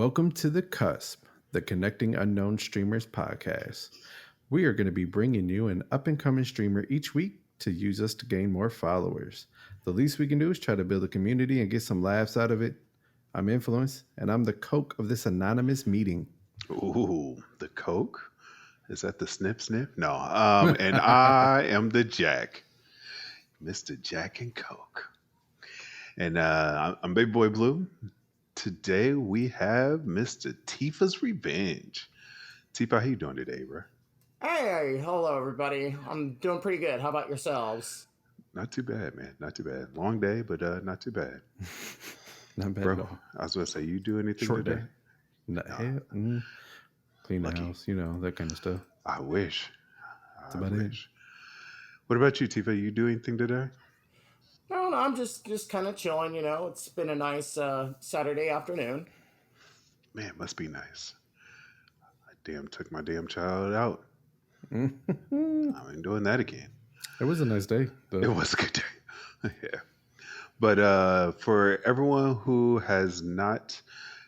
Welcome to The Cusp, the Connecting Unknown Streamers podcast. We are going to be bringing you an up-and-coming streamer each week to use us to gain more followers. The least we can do is try to build a community and get some laughs out of it. I'm Influence, and I'm the Coke of this anonymous meeting. Ooh, the Coke? Is that the snip snip? No. And I am the Jack, Mr. Jack and Coke. And I'm Big Boy Blue. Today we have Mr. TifasRevenge. Tifa, how you doing today, bro? Hey, hello everybody. I'm doing pretty good. How about yourselves? Not too bad, man. Not too bad. Long day, but not too bad. Not bad Bro, at all. I was going to say, you do anything Short today? day. Clean the house, that kind of stuff. I wish. That's about it. What about you, Tifa? You do anything today? No, I'm just kind of chilling, It's been a nice Saturday afternoon. Man, must be nice. I took my damn child out. I ain't doing that again. It was a nice day, though. It was a good day. Yeah. But for everyone who has not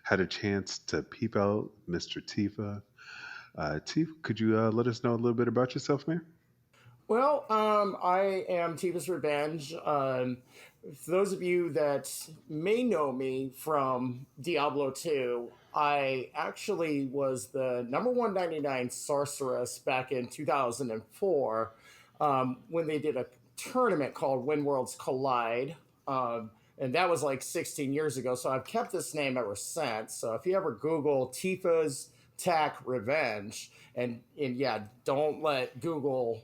had a chance to peep out Mr. Tifa, Tifa, could you let us know a little bit about yourself, man? Well, I am TifasRevenge. For those of you that may know me from Diablo 2, I actually was the number 199 sorceress back in 2004 when they did a tournament called When Worlds Collide. And that was like 16 years ago. So I've kept this name ever since. So if you ever Google Tifa's Tac Revenge, and yeah, don't let Google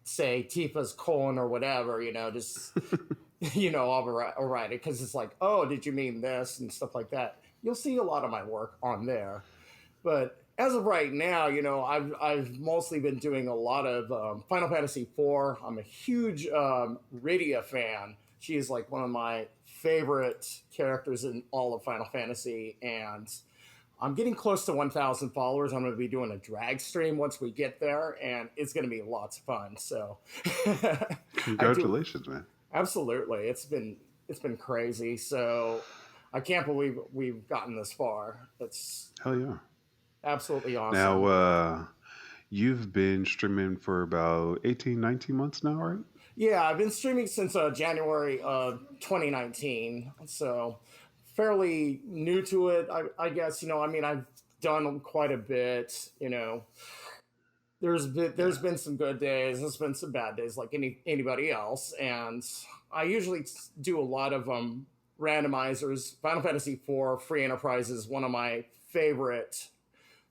say Tifa's colon or whatever, just, I'll write it because it's like, oh, did you mean this and stuff like that. You'll see a lot of my work on there. But as of right now, I've mostly been doing a lot of Final Fantasy IV. I'm a huge Rydia fan. She is like one of my favorite characters in all of Final Fantasy, and I'm getting close to 1,000 followers. I'm going to be doing a drag stream once we get there, and it's going to be lots of fun. So, Congratulations, man! Absolutely, it's been crazy. So, I can't believe we've gotten this far. It's hell yeah, absolutely awesome. Now, you've been streaming for about 18, 19 months now, right? Yeah, I've been streaming since January of 2019, so fairly new to it, I guess. I've done quite a bit. There's been some good days. There's been some bad days, like anybody else. And I usually do a lot of randomizers. Final Fantasy IV Free Enterprise is one of my favorite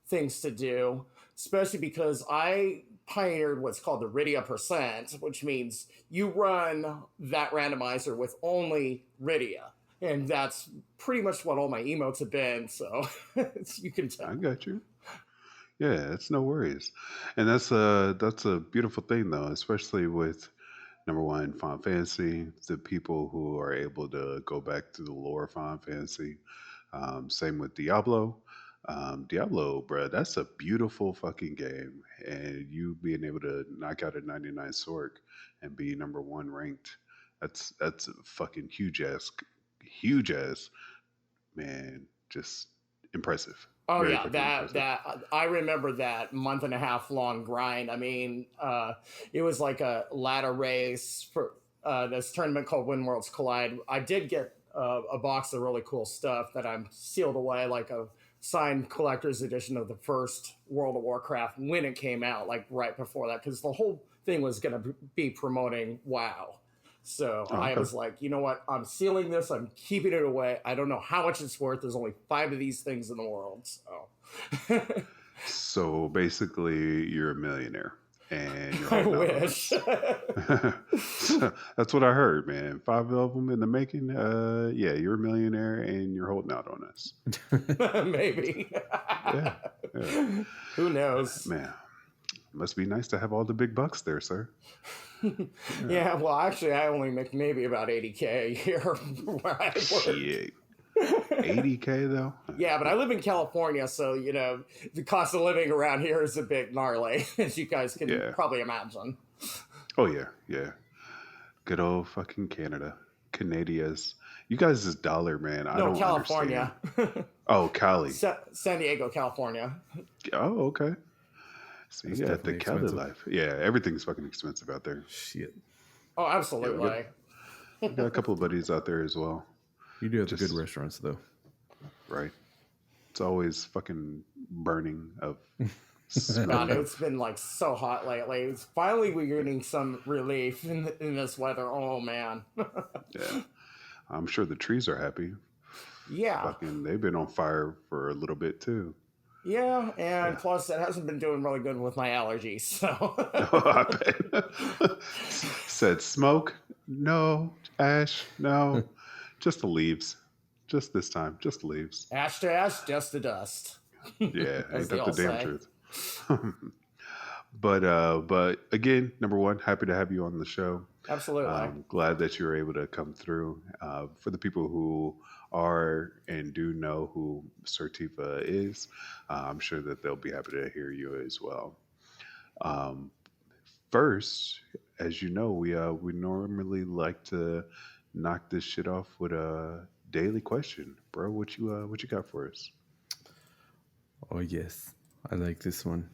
things to do, especially because I pioneered what's called the Rydia percent, which means you run that randomizer with only Rydia. And that's pretty much what all my emotes have been. So you can tell. I got you. Yeah, it's no worries. And that's a beautiful thing, though, especially with, number one, Final Fantasy, the people who are able to go back to the lore of Final Fantasy. Same with Diablo. Diablo, bro, that's a beautiful fucking game. And you being able to knock out a 99 Sorc and be number one ranked, that's a fucking huge ass, man, just impressive. Oh, Very yeah, impressive. that I remember that month and a half long grind. I mean, it was like a ladder race for this tournament called When Worlds Collide. I did get a box of really cool stuff that I'm sealed away, like a signed collector's edition of the first World of Warcraft when it came out, like right before that, because the whole thing was going to be promoting WoW. So I was like, you know what? I'm sealing this. I'm keeping it away. I don't know how much it's worth. There's only 5 of these things in the world. So basically, you're a millionaire. And you're I wish. So that's what I heard, man. 5 of them in the making. Yeah, you're a millionaire and you're holding out on us. Maybe. Yeah. Who knows? Man, must be nice to have all the big bucks there, sir. Yeah, well, actually, I only make maybe about 80K a year where I work. Shit. 80K though? Yeah, but I live in California, so the cost of living around here is a bit gnarly, as you guys can probably imagine. Oh yeah. Good old fucking Canada. Canadias. You guys is dollar, man. I No, don't understand. California. Oh, Cali. San Diego, California. Oh, okay. So That's you got the definitely Cali expensive. life. Yeah, everything's fucking expensive out there. Shit. Oh, Yeah, absolutely. we got a couple of buddies out there as well. You do have the good Just restaurants, though. right. It's always fucking burning of God, smelly. it's been like so hot lately. Finally, we're getting some relief in this weather. Oh man. Yeah. I'm sure the trees are happy. Yeah. Fucking, they've been on fire for a little bit too. Yeah, and Yeah. plus it hasn't been doing really good with my allergies. So I bet. Said smoke? No. Ash? No. Just the leaves. Just this time. Just the leaves. ash to ash, dust to dust, Yeah, as ain't they that the all damn say. truth? But again, number one, happy to have you on the show. Absolutely. Glad that you were able to come through. For the people who are and do know who Sir Tifa is, I'm sure that they'll be happy to hear you as well. Um, First, as you know, we normally like to knock this shit off with a daily question, bro. What you got for us? Oh, yes. I like this one.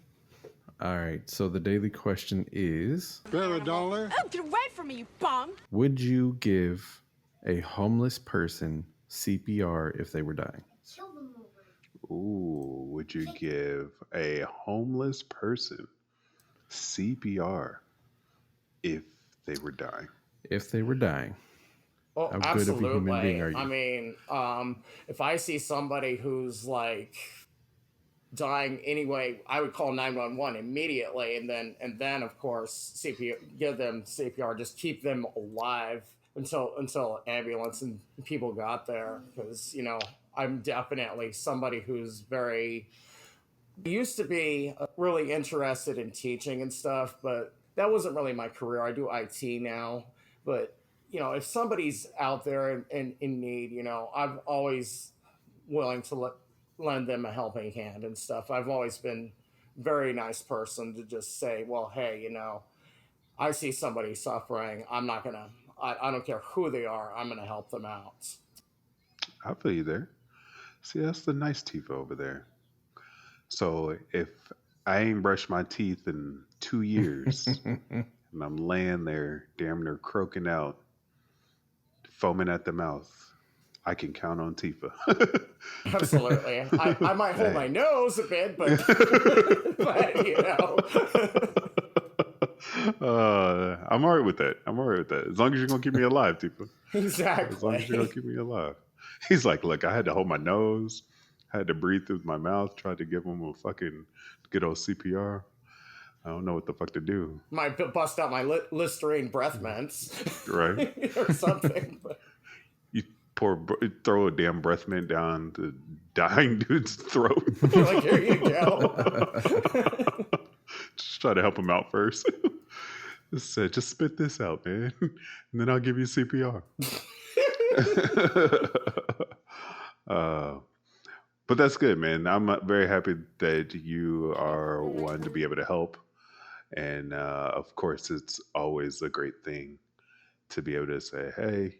All right. So the daily question is: $1. Oh, get away from me, you bum! would you give a homeless person CPR if they were dying? Ooh, would you give a homeless person CPR if they were dying? If they were dying, Oh, how good of a human being absolutely. are I you? mean, if I see somebody who's like dying anyway, I would call 911 immediately, and then of course CPR, give them CPR, just keep them alive until ambulance and people got there, because I'm definitely somebody who's very used to be really interested in teaching and stuff, but that wasn't really my career. I do IT now, but if somebody's out there in need, I'm always willing to lend them a helping hand and stuff. I've always been a very nice person to just say, well, hey, I see somebody suffering. I'm not gonna. I don't care who they are. I'm gonna help them out. I feel you there. See, that's the nice Tifa over there. So if I ain't brushed my teeth in 2 years and I'm laying there damn near croaking out, foaming at the mouth, I can count on Tifa. Absolutely. I might hold my Hey. nose a bit, but but I'm all right with that. I'm all right with that. As long as you're gonna keep me alive, Tifa. As long as you're gonna exactly. keep me alive. He's like, look, I had to hold my nose, had to breathe through my mouth, tried to give him a fucking good old CPR. I don't know what the fuck to do. Might bust out my Listerine breath mints Right? or something. But You throw a damn breath mint down the dying dude's throat. like, here you go. Just try to help him out first. Just said, just spit this out, man, and then I'll give you CPR. uh, but that's good, man. I'm very happy that you are one to be able to help, and of course, it's always a great thing to be able to say, "Hey,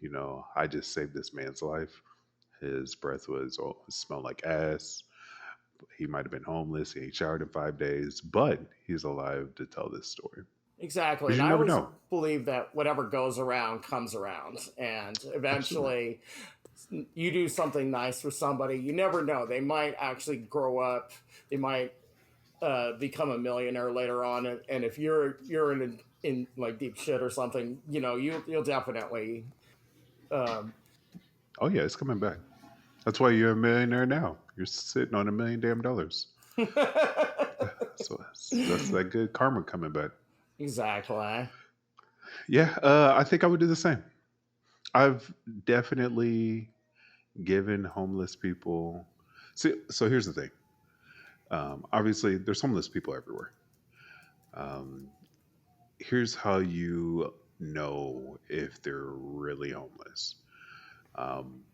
I just saved this man's life. His breath smelled like ass. He might have been homeless. He ain't showered in 5 days, but he's alive to tell this story." Exactly. Because And you I never always know. believe that whatever goes around comes around. And Absolutely. eventually, you do something nice for somebody. You never know. They might actually grow up. They might become a millionaire later on. And if you're in like deep shit or something, you'll definitely. Um, Oh yeah, it's coming back. That's why you're a millionaire now. You're sitting on $1 million. So that's that good karma coming back. exactly. Yeah, I think I would do the same. I've definitely given homeless people. See, so here's the thing. Obviously, there's homeless people everywhere. Um, Here's how you know if they're really homeless.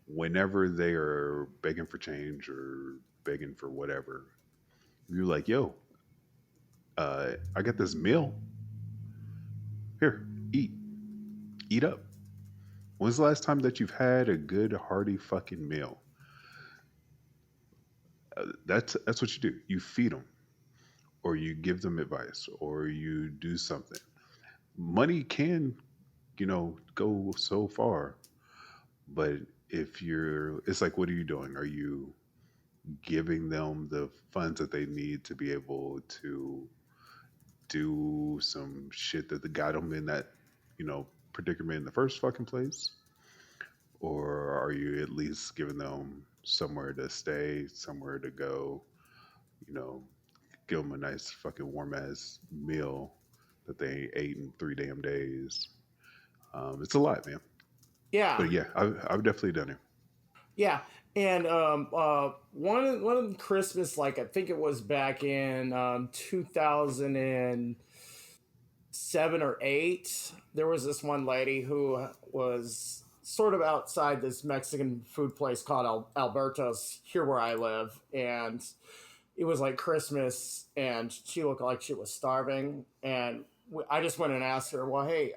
Whenever they are begging for change or begging for whatever, you're like, "Yo, I got this meal. Here, eat up." When's the last time that you've had a good hearty fucking meal? That's what you do. You feed them, or you give them advice, or you do something. Money can, go so far, but if you're, it's like, what are you doing? Are you giving them the funds that they need to be able to do some shit that got them in that, predicament in the first fucking place? Or are you at least giving them somewhere to stay, somewhere to go, you know, give them a nice fucking warm ass meal that they ain't ate in 3 damn days? It's a lot, man. Yeah, But yeah, I've definitely done it. yeah. And one Christmas, like I think it was back in 2007 or 8, there was this one lady who was sort of outside this Mexican food place called Alberto's here where I live, and it was like Christmas, and she looked like she was starving, and I just went and asked her, well, hey,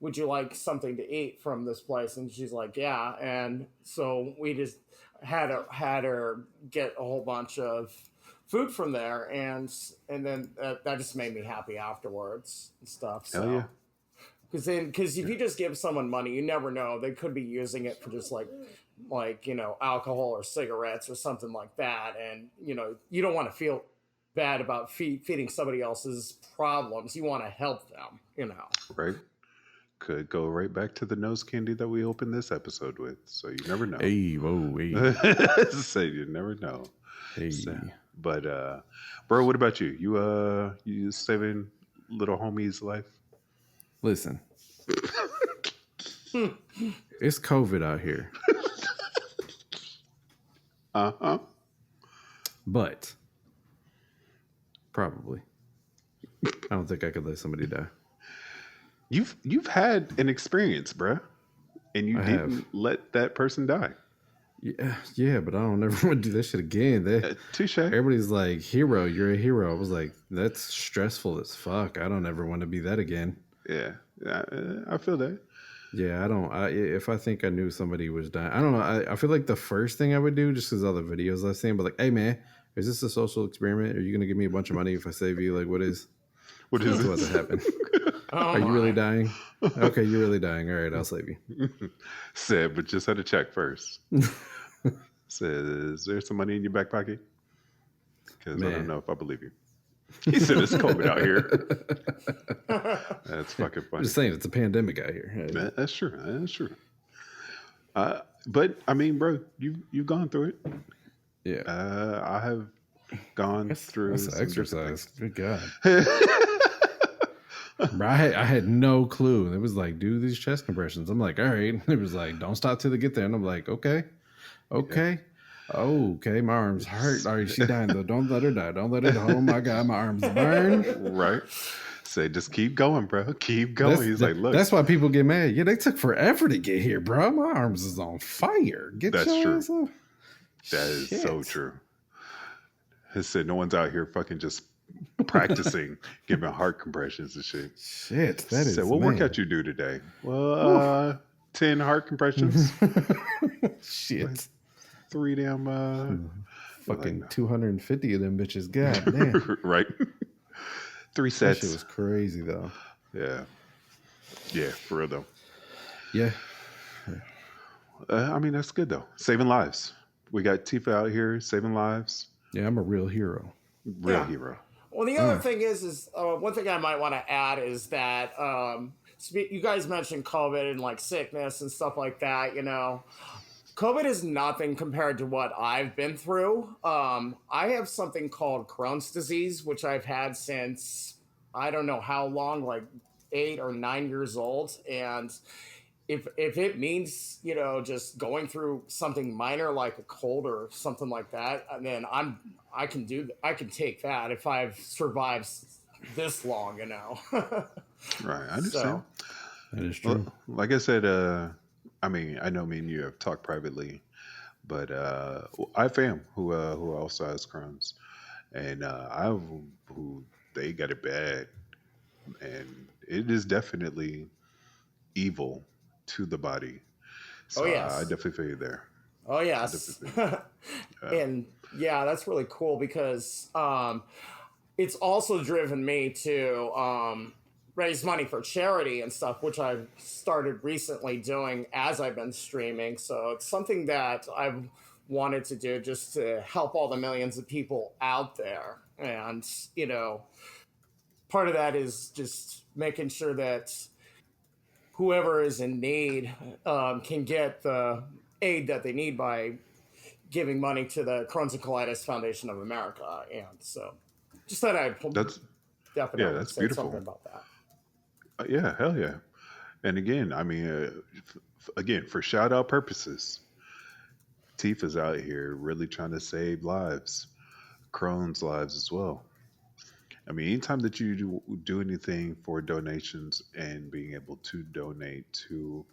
would you like something to eat from this place? And she's like, yeah. And so we just had her get a whole bunch of food from there, and then that just made me happy afterwards and stuff. Hell yeah. So because if you just give someone money, you never know, they could be using it for just like alcohol or cigarettes or something like that, and you don't want to feel bad about feeding somebody else's problems. You want to help them. Right? Could go right back to the nose candy that we opened this episode with. So you never know. Hey, whoa, hey, So you never know. hey. So, but bro, what about you? You saving little homie's life? Listen, it's COVID out here, Uh-huh. but probably I don't think I could let somebody die. You've had an experience, bruh, and you I didn't have. let that person die. Yeah, but I don't ever want to do that shit again. Touche. Everybody's like, hero, you're a hero. I was like, that's stressful as fuck. I don't ever want to be that again. Yeah, I feel that. Yeah, I don't. If I think I knew somebody was dying, I don't know. I feel like the first thing I would do, just because all the videos I've seen, but like, hey man, is this a social experiment? Are you gonna give me a bunch of money if I save you? Like, what is? What is What's about to this? happen? Oh Are you really my. dying? Okay, you're really dying. All right, I'll save you. Said, but just had to check first. Said, is there some money in your back pocket? Because I don't Man. know if I believe you. He said it's COVID out here. That's fucking I'm funny. just saying, it's a pandemic out here. That's true. That's true. But I mean, bro, you've gone through it. Yeah, I have gone through that's some different exercise. Good God. things. Bro, I had no clue. It was like, do these chest compressions. I'm like, all right. It was like, don't stop till they get there. And I'm like, okay. Oh, okay. My arms hurt. All right, she dying though. Don't let her die. Don't let her die. Oh my God, my arms burn. Right. Say, just keep going, bro. Keep going. He's like, look, That's why people get mad. Yeah, they took forever to get here, bro. My arms is on fire. Get That's your true. ass up. that is so Shit. true. He said, no one's out here fucking just practicing giving heart compressions and shit. Shit, that is. So, what man. workout you do today? Well, 10 heart compressions, Shit. 3 damn, Fucking 250 of them bitches. God damn. right? 3 That sets. shit was crazy though. Yeah. Yeah, for real though. Yeah. I mean, that's good though. Saving lives. We got Tifa out here saving lives. Yeah, I'm a real hero. Real Yeah. hero. Well, the other thing is one thing I might want to add is that you guys mentioned COVID and like sickness and stuff like that. COVID is nothing compared to what I've been through. I have something called Crohn's disease, which I've had since I don't know how long, like 8 or 9 years old, and if it means just going through something minor like a cold or something like that, then I can take that if I've survived this long. Right. I understand. So That is true. Well, like I said, I mean, I know me and you have talked privately, but I have fam who also has Crohn's, and I have who they got it bad, and it is definitely evil to the body. Oh So I yes. definitely feel you there. Oh I definitely yes. feel you. Yeah. And yeah, that's really cool because it's also driven me to raise money for charity and stuff, which I've started recently doing as I've been streaming. So it's something that I've wanted to do just to help all the millions of people out there. And, you know, part of that is just making sure that whoever is in need can get the aid that they need by giving money to the Crohn's and Colitis Foundation of America. And so just thought I'd That's yeah, definitely that's say something beautiful. about that. Yeah, hell yeah. And again, I mean, again, for shout out purposes, Tifa's out here really trying to save lives, Crohn's lives as well. I mean, anytime that you do anything for donations and being able to donate to,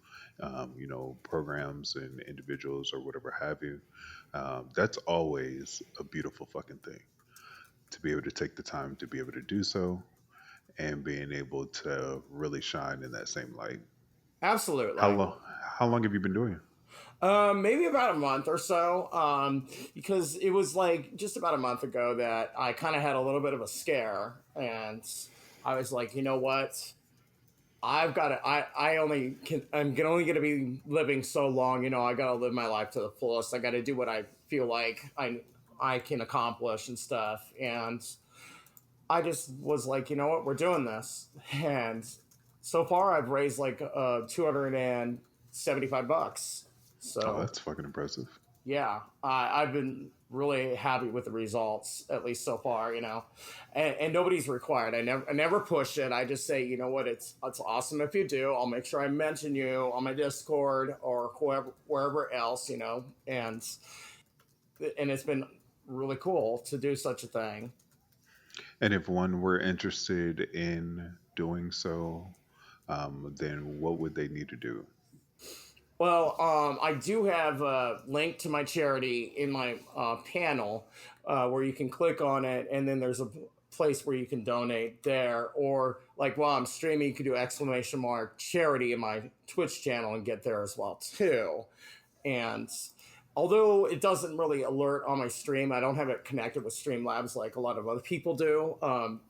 programs and individuals or whatever have you, that's always a beautiful fucking thing to be able to take the time to be able to do so and being able to really shine in that same light. How Absolutely. long? How long have you been doing it? Maybe about a month or so, because it was like just about a month ago that I kind of had a little bit of a scare, and I was like, you know what? I've got to. I only can. Only going to be living so long. You know, I got to live my life to the fullest. I got to do what I feel like I can accomplish and stuff. And I just was like, you know what? We're doing this, and so far I've raised like $275. Oh, So that's fucking impressive. yeah, I've been really happy with the results, at least so far, you know. And nobody's required. I never push it. I just say, you know what, it's awesome if you do. I'll make sure I mention you on my Discord or whoever wherever else, you know. And it's been really cool to do such a thing. And if one were interested in doing so, then what would they need to do? Well, I do have a link to my charity in my panel where you can click on it, and then there's a place where you can donate there. Or, like, while I'm streaming, you can do exclamation mark charity in my Twitch channel and get there as well, too. And although it doesn't really alert on my stream, I don't have it connected with Streamlabs like a lot of other people do.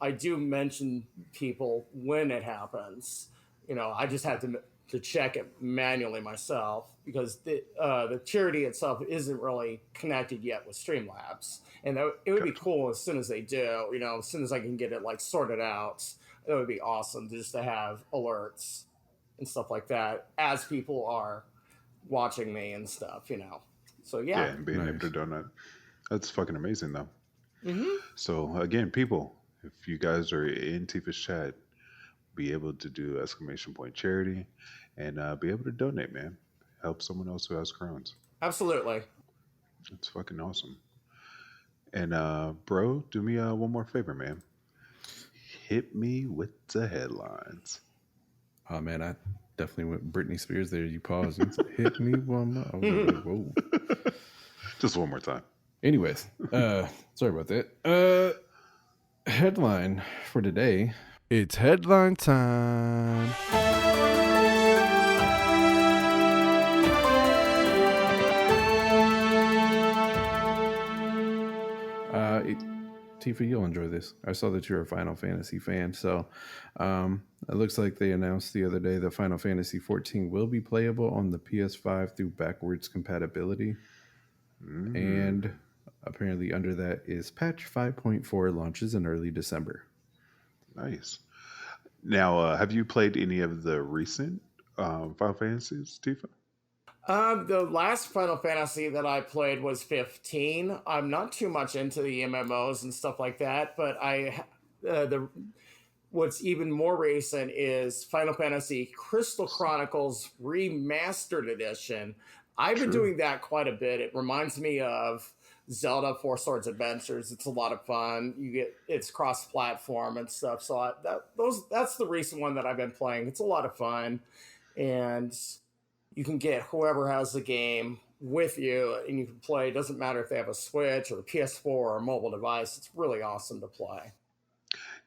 I do mention people when it happens. You know, I just have to check it manually myself because the charity itself isn't really connected yet with Streamlabs, and it would be Gotcha. cool as soon as they do. You know, as soon as I can get it like sorted out, it would be awesome just to have alerts and stuff like that as people are watching me and stuff. You know, so Yeah, yeah. and being able to Nice. donate. That's fucking amazing, though. Hmm. So, again, people, if you guys are in Tifa's chat, be able to do exclamation point charity and be able to donate, man. Help someone else who has Crohn's. Absolutely. It's fucking awesome. And, bro, do me one more favor, man. Hit me with the headlines. Oh man, I definitely went Britney Spears there. You paused and said, hit me one more. I was like, whoa. Just one more time. Anyways, sorry about that. Headline for today. It's headline time. It, Tifa, you'll enjoy this. I saw that you're a Final Fantasy fan, so it looks like they announced the other day that Final Fantasy 14 will be playable on the PS5 through backwards compatibility, Mm, and apparently under that is patch 5.4 launches in early December. nice. Now, have you played any of the recent Final Fantasies, Tifa? The last Final Fantasy that I played was 15. I'm not too much into the MMOs and stuff like that, but the what's even more recent is Final Fantasy Crystal Chronicles Remastered Edition. I've been True. doing that quite a bit. It reminds me of Zelda Four Swords Adventures. It's a lot of fun. It's cross platform and stuff. So that's the recent one that I've been playing. It's a lot of fun, and you can get whoever has the game with you and you can play. It doesn't matter if they have a Switch or a PS4 or a mobile device. It's really awesome to play.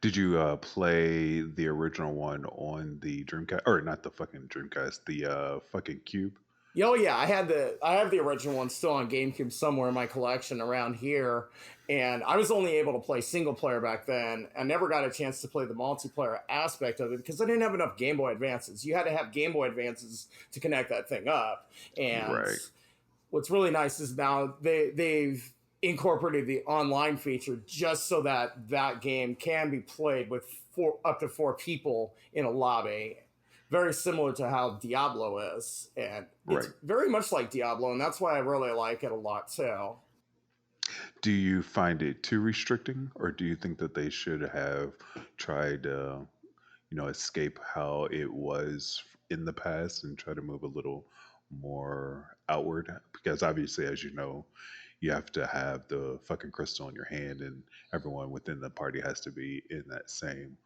Did you play the original one on the Dreamcast, or not the fucking Dreamcast, the fucking Cube? Oh yeah, I have the original one still on GameCube somewhere in my collection around here, and I was only able to play single player back then. I never got a chance to play the multiplayer aspect of it because I didn't have enough Game Boy Advances. You had to have Game Boy Advances to connect that thing up. And Right. what's really nice is now they've incorporated the online feature just so that that game can be played with up to four people in a lobby, very similar to how Diablo is, and it's Right. very much like Diablo, and that's why I really like it a lot too. Do you find it too restricting, or do you think that they should have tried, escape how it was in the past and try to move a little more outward? Because obviously, as you know, you have to have the fucking crystal in your hand, and everyone within the party has to be in that same,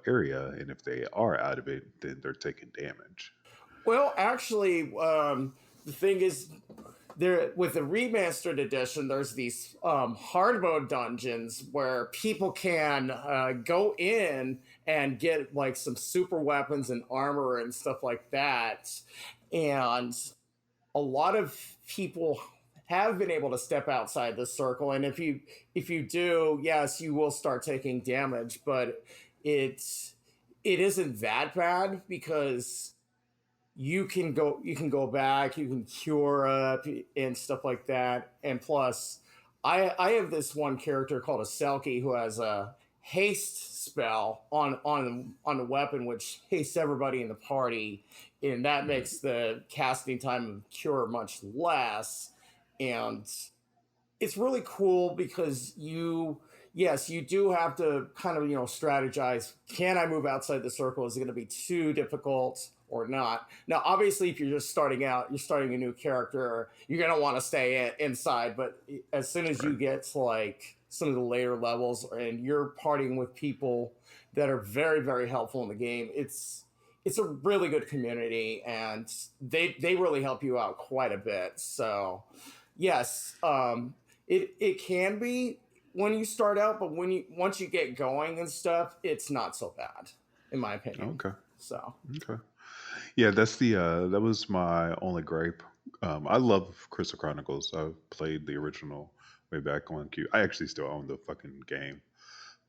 area. And if they are out of it, then they're taking damage. Well, actually, the thing is, there with the remastered edition, there's these hard mode dungeons where people can go in and get like some super weapons and armor and stuff like that, and a lot of people have been able to step outside the circle, and if you do, yes, you will start taking damage, but it's it isn't that bad because you can go back, you can cure up and stuff like that. And plus, I have this one character called a Selkie who has a haste spell on the weapon, which hastes everybody in the party, and that Mhm. makes the casting time of cure much less. And it's really cool because you yes, you do have to kind of strategize. Can I move outside the circle? Is it going to be too difficult or not? Now obviously if you're just starting out, you're starting a new character, you're going to want to stay inside, but as soon as you Right. get to like some of the later levels and you're partying with people that are very very helpful in the game, it's a really good community, and they really help you out quite a bit. So yes, it can be when you start out, but when you once you get going and stuff, it's not so bad, in my opinion. Okay. So Okay. Yeah, that's the that was my only gripe. I love Crystal Chronicles. I've played the original way back on Q. I actually still own the fucking game,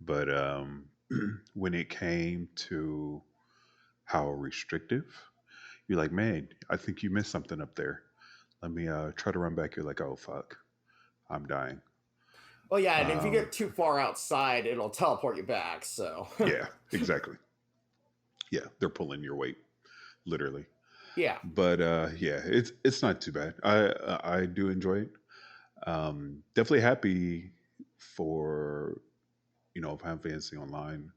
but when it came to how restrictive, you're like, man, I think you missed something up there. Let me try to run back. You're like, oh fuck, I'm dying. well, yeah, and if you Um, get too far outside, it'll teleport you back. So yeah, exactly. Yeah, they're pulling your weight, literally. yeah. But yeah, it's not too bad. I do enjoy it. Definitely happy for Final Fantasy Online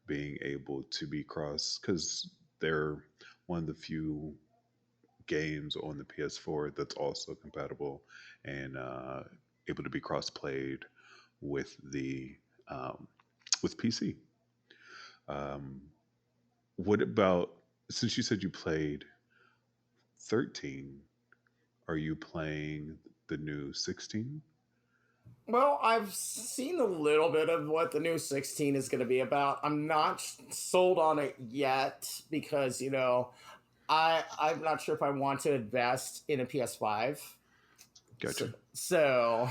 being able to be cross, because they're one of the few games on the PS4 that's also compatible and able to be cross played with the um, with PC. Um, what about, since you said you played 13? Are you playing the new 16? Well, I've seen a little bit of what the new 16 is going to be about. I'm not sold on it yet because, I'm not sure if I want to invest in a PS5. So, Gotcha. so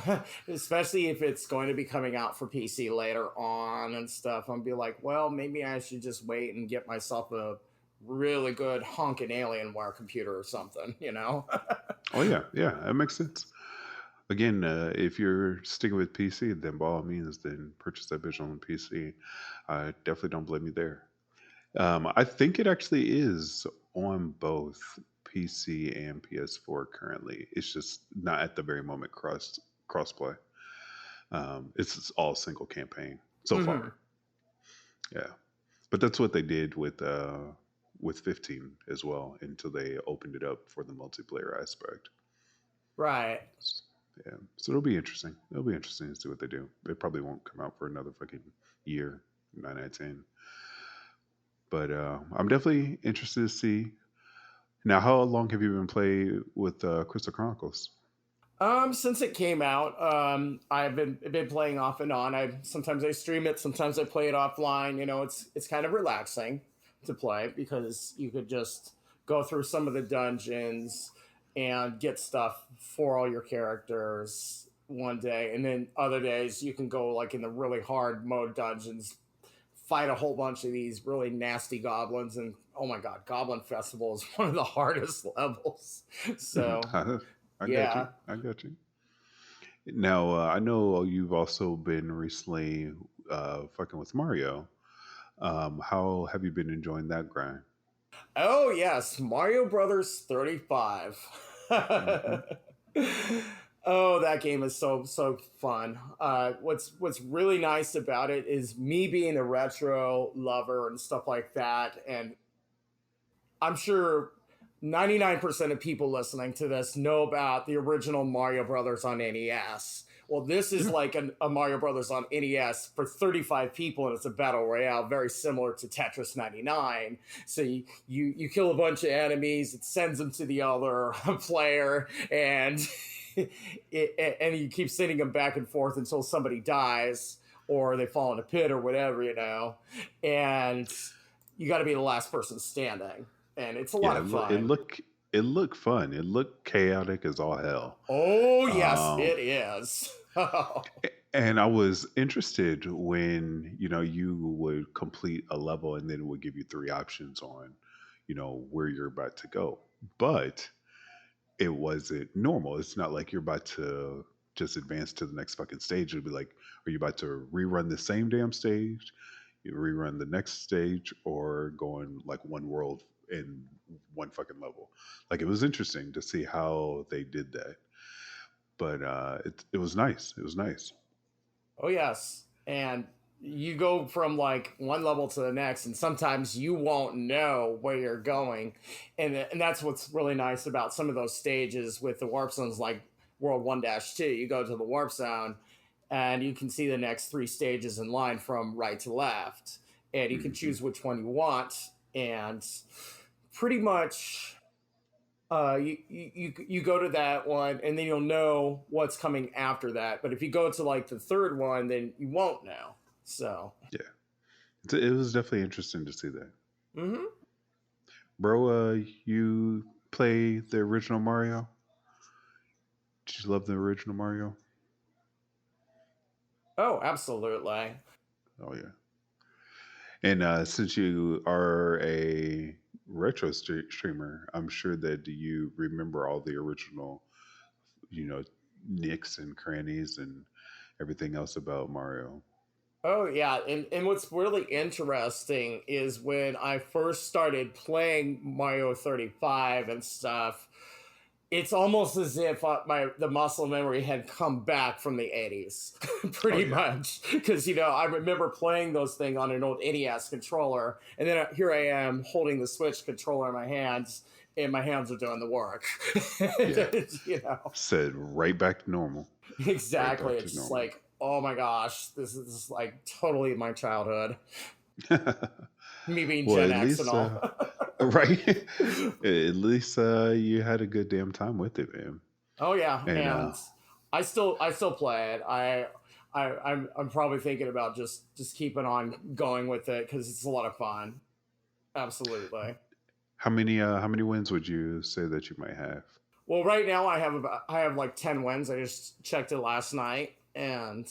especially if it's going to be coming out for PC later on and stuff, I'll be like, well, maybe I should just wait and get myself a really good honking Alienware computer or something, you know? Oh yeah, yeah, that makes sense. Again, if you're sticking with PC, then by all means, then purchase that bitch on PC. I definitely don't blame you there. I think it actually is on both PC and PS4 currently. It's just not at the very moment crossplay. It's all single campaign so Hmm. far. Yeah, but that's what they did with 15 as well until they opened it up for the multiplayer aspect. Right. Yeah, so it'll be interesting. It'll be interesting to see what they do. It probably won't come out for another fucking year, 9 out of 10. But I'm definitely interested to see. Now, how long have you been playing with Crystal Chronicles? Since it came out, I've been playing off and on. Sometimes I stream it, sometimes I play it offline. You know, it's kind of relaxing to play because you could just go through some of the dungeons and get stuff for all your characters one day, and then other days you can go like in the really hard mode dungeons, fight a whole bunch of these really nasty goblins, and oh my god, Goblin Festival is one of the hardest levels. So I got you. yeah. I got you. Now, I know you've also been recently fucking with Mario. How have you been enjoying that grind? Oh yes, Mario Brothers 35. Hmm. Oh, that game is so fun. What's really nice about it is me being a retro lover and stuff like that, and I'm sure 99% of people listening to this know about the original Mario Brothers on NES. Well, this is Yeah. like a Mario Brothers on NES for 35 people, and it's a battle royale, very similar to Tetris 99. So you kill a bunch of enemies, it sends them to the other player, and and you keep sending them back and forth until somebody dies or they fall in a pit or whatever, you know. And you got to be the last person standing, and it's a lot Yeah, of fun. it looked fun. It looked chaotic as all hell. Oh yes, Um, it is. Oh and I was interested when you would complete a level and then it would give you three options on where you're about to go. But it wasn't normal. It's not like you're about to just advance to the next fucking stage. It'd be like, are you about to rerun the same damn stage? You rerun the next stage, or going like one world in one fucking level. Like it was interesting to see how they did that. But it was nice. It was nice. yes, and you go from like one level to the next, and sometimes you won't know where you're going, and that's what's really nice about some of those stages with the warp zones, like World 1-2. You go to the warp zone, and you can see the next three stages in line from right to left, and you can Hmm. choose which one you want, and pretty much you go to that one and then you'll know what's coming after that. But if you go to like the third one, then you won't know. So, Yeah, it was definitely interesting to see that. mhm. Bro, you play the original Mario? Did you love the original Mario? Oh, absolutely. Oh yeah. And since you are a streamer, I'm sure that you remember all the original, you know, nicks and crannies and everything else about Mario. Oh yeah, and what's really interesting is when I first started playing Mario 35 and stuff, it's almost as if the muscle memory had come back from the 80s, Oh pretty yeah. much. Because I remember playing those things on an old NES controller, and then here I am holding the Switch controller in my hands, and my hands are doing the work. Yeah. you know, Said right back to normal. Right exactly. back to It's just normal. like, oh my gosh, this is like totally my childhood. Me being Well, Gen at X and least all. right. At least you had a good damn time with it, man. Oh yeah, And and I still play it. I'm probably thinking about just keeping on going with it because it's a lot of fun. Absolutely. how many wins would you say that you might have? Well, right now I have like 10 wins. I just checked it last night, and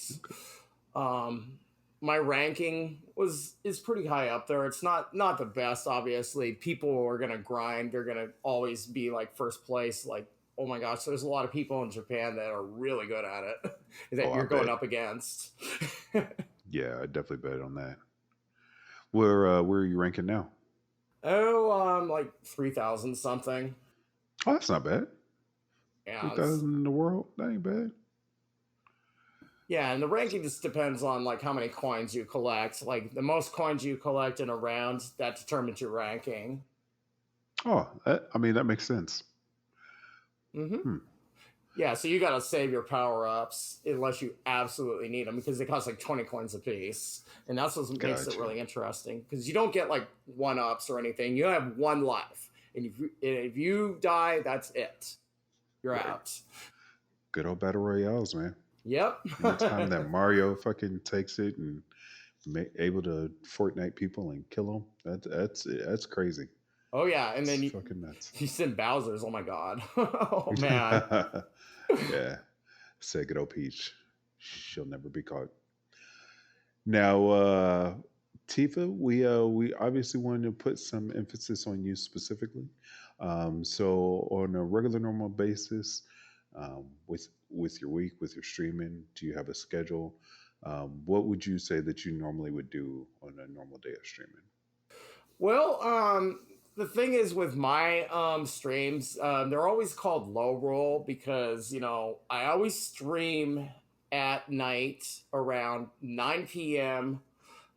um, my ranking is pretty high up there. It's not the best, obviously. People are gonna grind. They're gonna always be like first place. Like, oh my gosh, there's a lot of people in Japan that are really good at it Oh, that I you're going bet. up against. Yeah, I definitely bet on that. Where are you ranking now? Oh, like 3,000 something. Oh, that's not bad. Three Yeah, thousand in the world. That ain't bad. yeah, and the ranking just depends on like how many coins you collect. Like the most coins you collect in a round, that determines your ranking. Oh, I mean that makes sense. Hmm. Hmm. Yeah, so you got to save your power ups unless you absolutely need them because they cost like 20 coins a piece, and that's what makes it Gotcha. really interesting because you don't get like one ups or anything. You have one life, and if you die, that's it. You're Right. out. Good old battle royales, man. Yep. Anytime that Mario fucking takes it and able to Fortnite people and kill them, that's crazy. Oh yeah, and It's then fucking nuts. you send Bowser's. Oh my god. Oh man. Yeah, say good old Peach. She'll never be caught. Now, Tifa, we obviously wanted to put some emphasis on you specifically. So, on a regular, normal basis, with your week, with your streaming, do you have a schedule? What would you say that you normally would do on a normal day of streaming? Well, the thing is with my streams, they're always called low roll because I always stream at night around 9 p.m.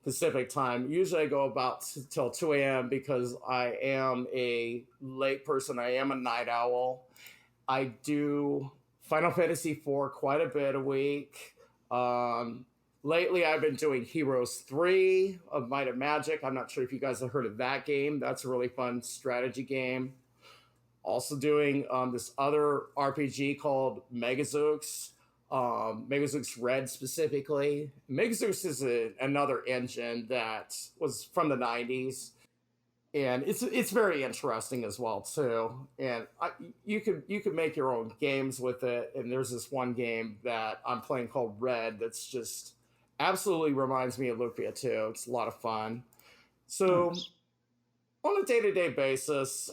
Pacific time. Usually I go about till 2 a.m. because I am a late person. I am a night owl. I do Final Fantasy IV quite a bit a week. Um, Lately, I've been doing Heroes 3 of Might of Magic. I'm not sure if you guys have heard of that game. That's a really fun strategy game. Also doing this other RPG called Megazooks, Megazooks Red specifically. Megazooks is another engine that was from the 90s, and it's very interesting as well too. And you could make your own games with it. And there's this one game that I'm playing called Red that's just absolutely reminds me of Lupia too. It's a lot of fun. So Nice. on a day-to-day basis,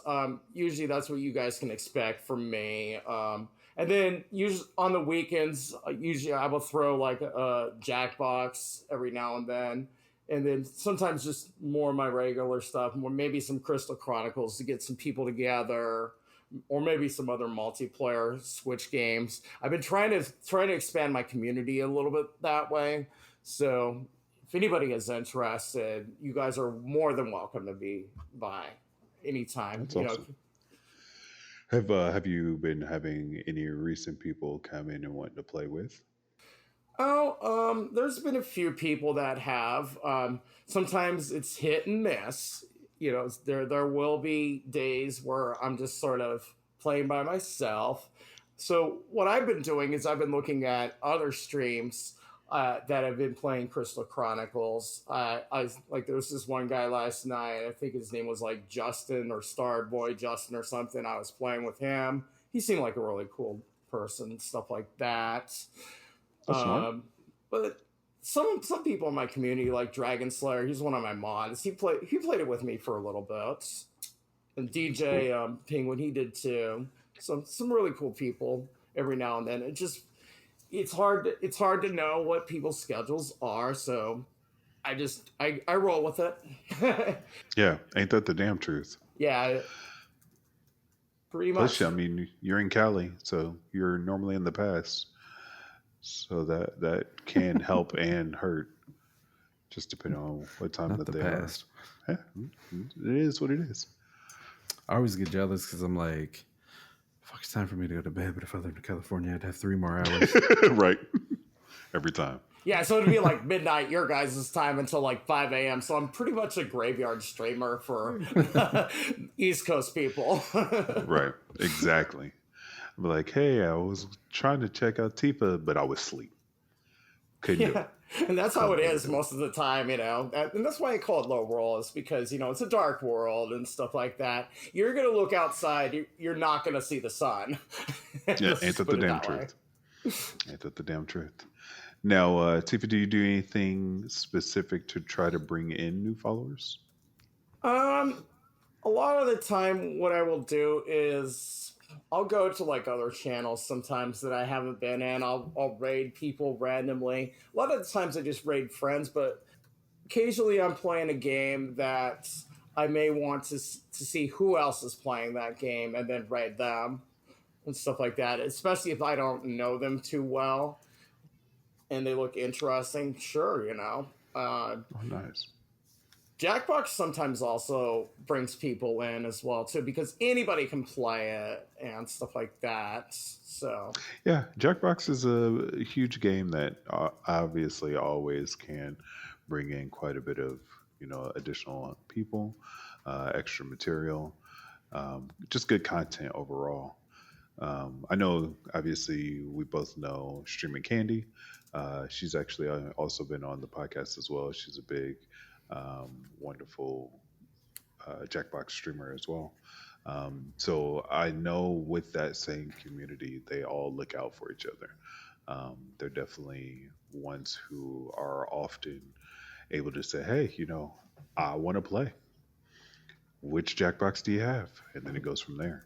usually that's what you guys can expect from me. And then usually on the weekends, usually I will throw like a Jackbox every now and then sometimes just more of my regular stuff, more maybe some Crystal Chronicles to get some people together, or maybe some other multiplayer Switch games. I've been trying to expand my community a little bit that way. So if anybody is interested, you guys are more than welcome to be by anytime. That's awesome. Have you been having any recent people come in and want to play with? There's been a few people that have. Sometimes it's hit and miss. There will be days where I'm just sort of playing by myself. So what I've been doing is I've been looking at other streams that have been playing Crystal Chronicles. I like there was this one guy last night. I think his name was like Justin or Star Boy Justin or something. I was playing with him. He seemed like a really cool person, stuff like that. That's smart. But some people in my community like Dragon Slayer. He's one of my mods. He played it with me for a little bit, and Cool. DJ Penguin he did too. Some really cool people every now and then. It's hard to know what people's schedules are. So I roll with it. Yeah, ain't that the damn truth? Yeah, pretty Plus, much. I mean, you're in Cali, so you're normally in the past, so that can help and hurt, just depending on what time Not that the they are. past. Yeah, it is what it is. I always get jealous because I'm like, fuck, it's time for me to go to bed. But if I lived in California, I'd have 3 more hours. Right, every time. Yeah, so it'd be like midnight your guys' time until like 5 a.m. So I'm pretty much a graveyard streamer for East Coast people. Right, exactly. I'm like, hey, I was trying to check out Tifa, but I was asleep. Couldn't do Yeah, it. and that's how it Wasn't able is to do it. most of the time. And that's why I call it low roll, is because it's a dark world and stuff like that. You're gonna look outside, you're not gonna see the sun. Yeah, Let's ain't just that the put it damn that way. truth? Ain't that the damn truth? Now, Tifa, do you do anything specific to try to bring in new followers? Um, a lot of the time, what I will do is I'll go to like other channels sometimes that I haven't been in. I'll raid people randomly. A lot of the times I just raid friends, but occasionally I'm playing a game that I may want to see who else is playing that game and then raid them and stuff like that. Especially if I don't know them too well and they look interesting. Sure, Oh, nice. Jackbox sometimes also brings people in as well too because anybody can play it and stuff like that. So Yeah, Jackbox is a huge game that obviously always can bring in quite a bit of additional people, extra material, just good content overall. I know, obviously, we both know Streaming Candy. She's actually also been on the podcast as well. She's a big, wonderful Jackbox streamer as well. So I know with that same community, they all look out for each other. They're definitely ones who are often able to say, "Hey, I want to play. Which Jackbox do you have?" And then it goes from there.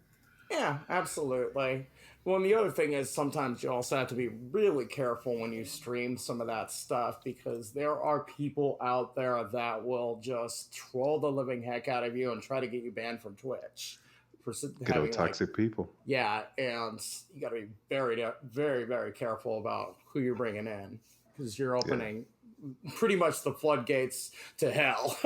Yeah, absolutely. Well, and the other thing is sometimes you also have to be really careful when you stream some of that stuff because there are people out there that will just troll the living heck out of you and try to get you banned from Twitch for Good old having like, toxic people. yeah, and you got to be very, very, very careful about who you're bringing in because you're Yeah. opening pretty much the floodgates to hell.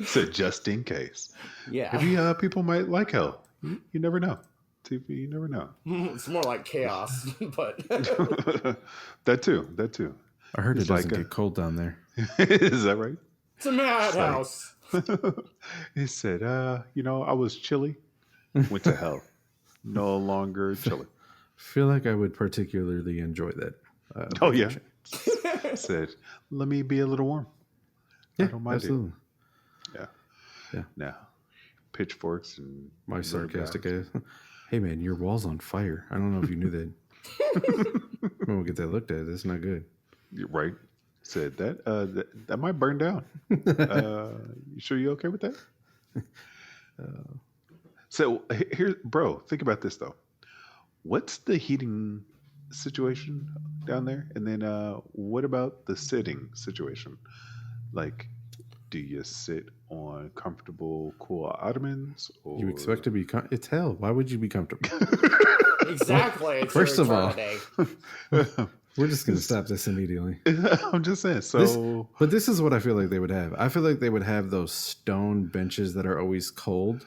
So just in case, Yeah. maybe people might like hell. You never know. TV, you never know. It's more like chaos, but That too. That too. I heard It's it doesn't like get cold down there. is that right? it's a madhouse. He said, I was chilly, went to hell. No longer chilly. Feel like I would particularly enjoy that. Oh, yeah. vacation. Said, let me be a little warm. I Yeah, don't mind absolutely. it. Yeah. Yeah. No. Pitchforks and My rubber sarcastic bands. ass. Hey man, your wall's on fire. I don't know if you knew that. We'll get that looked at. That's not good. You're right. Said that might burn down. You sure you okay with that? So here, bro, think about this though. What's the heating situation down there? And then what about the sitting situation? Like, do you sit on comfortable, cool ottomans? Or You expect to be it's hell. Why would you be comfortable? Exactly. It's First your of all, eternity. we're just gonna stop this immediately. I'm just saying. So But this is what I feel like they would have. I feel like they would have those stone benches that are always cold.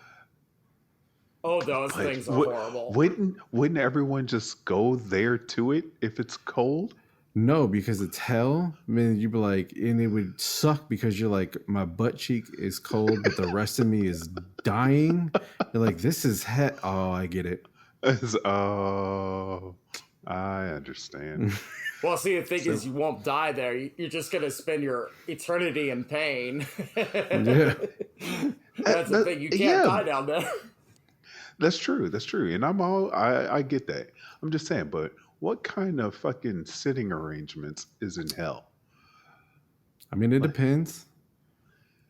Oh, those like, things are horrible. wouldn't everyone just go there to it if it's cold? No, because it's hell. I mean, you'd be like, and it would suck because you're like, my butt cheek is cold, but the rest of me is dying. You're like, this is hell. Oh, I get it. Oh, I understand. Well, see, the thing So- is, you won't die there. You're just going to spend your eternity in pain. Yeah. That's the thing. You can't yeah. die down there. That's true. That's true. And I get that. I'm just saying, but what kind of fucking sitting arrangements is in hell? I mean, it depends.